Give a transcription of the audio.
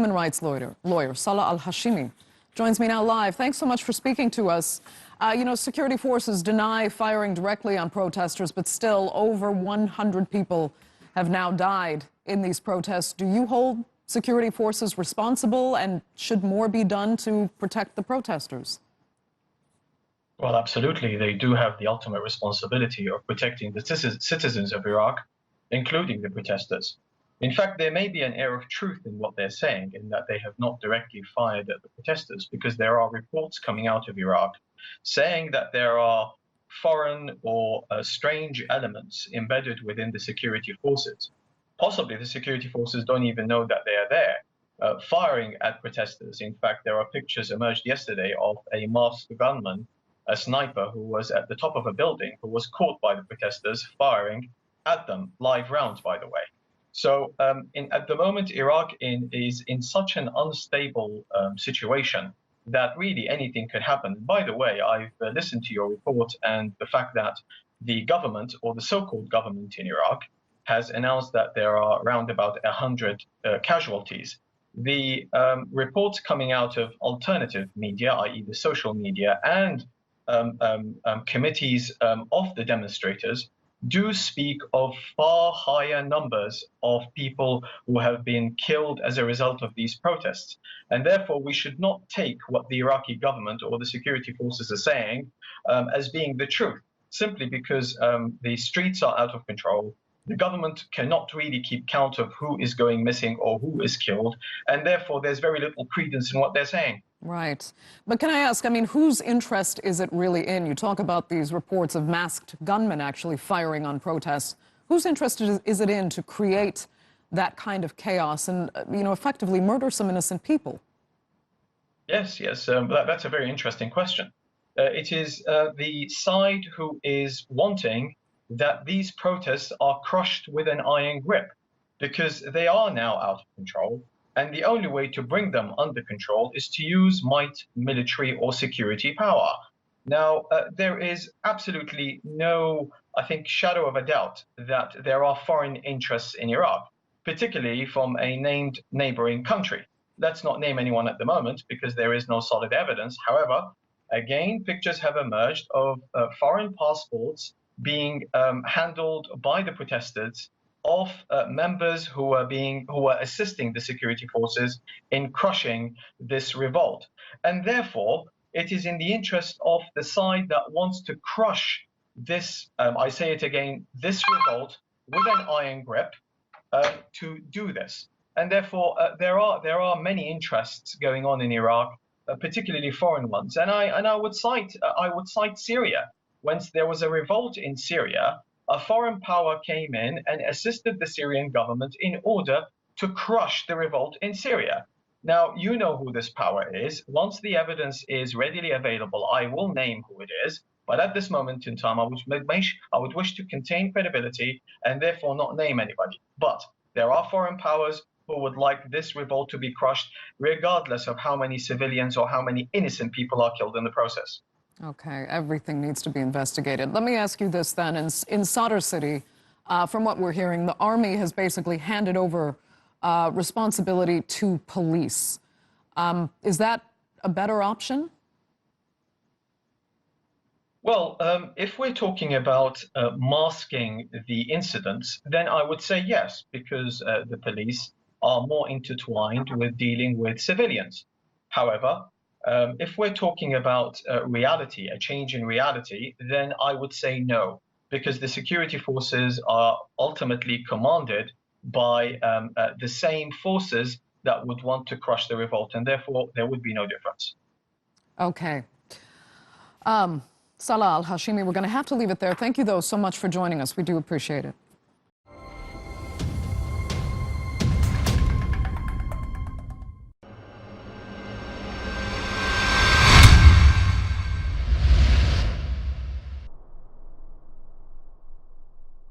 human rights lawyer Salah al-Hashimi joins me now live. Thanks so much for speaking to us. Security forces deny firing directly on protesters, but still over 100 people have now died in these protests. Do you hold security forces responsible, and should more be done to protect the protesters? Well, absolutely. They do have the ultimate responsibility of protecting the citizens of Iraq, including the protesters. In fact, there may be an air of truth in what they're saying, in that they have not directly fired at the protesters, because there are reports coming out of Iraq saying that there are foreign or strange elements embedded within the security forces. Possibly the security forces don't even know that they are there, firing at protesters. In fact, there are pictures emerged yesterday of a masked gunman, a sniper who was at the top of a building, who was caught by the protesters firing at them, live rounds, by the way. So at the moment, Iraq is in such an unstable situation that really anything could happen. By the way, I've listened to your report, and the fact that the government, or the so-called government in Iraq, has announced that there are around about 100 casualties. The reports coming out of alternative media, i.e. the social media, and committees of the demonstrators do speak of far higher numbers of people who have been killed as a result of these protests. And therefore, we should not take what the Iraqi government or the security forces are saying as being the truth, simply because the streets are out of control. The government cannot really keep count of who is going missing or who is killed, and therefore there's very little credence in what they're saying. Right. But can I ask, whose interest is it really in? You talk about these reports of masked gunmen actually firing on protests. Whose interest is it in to create that kind of chaos and, effectively murder some innocent people? Yes, that's a very interesting question. It is the side who is wanting that these protests are crushed with an iron grip, because they are now out of control. And the only way to bring them under control is to use might, military or security power. Now, there is absolutely no, I think, shadow of a doubt that there are foreign interests in Iraq, particularly from a named neighboring country. Let's not name anyone at the moment because there is no solid evidence. However, again, pictures have emerged of foreign passports being handled by the protesters of members who are assisting the security forces in crushing this revolt. And therefore, it is in the interest of the side that wants to crush this, I say it again, this revolt with an iron grip to do this. And therefore, there are many interests going on in Iraq, particularly foreign ones. And I would cite Syria. Once there was a revolt in Syria, a foreign power came in and assisted the Syrian government in order to crush the revolt in Syria. Now, you know who this power is. Once the evidence is readily available, I will name who it is. But at this moment in time, I would wish to contain credibility and therefore not name anybody. But there are foreign powers who would like this revolt to be crushed, regardless of how many civilians or how many innocent people are killed in the process. Okay, everything needs to be investigated. Let me ask you this then. In Sadr City, from what we're hearing, the army has basically handed over responsibility to police. Is that a better option? Well, if we're talking about masking the incidents, then I would say yes, because the police are more intertwined with dealing with civilians. However, if we're talking about reality, a change in reality, then I would say no, because the security forces are ultimately commanded by the same forces that would want to crush the revolt, and therefore there would be no difference. Okay. Salah al-Hashimi, we're going to have to leave it there. Thank you, though, so much for joining us. We do appreciate it.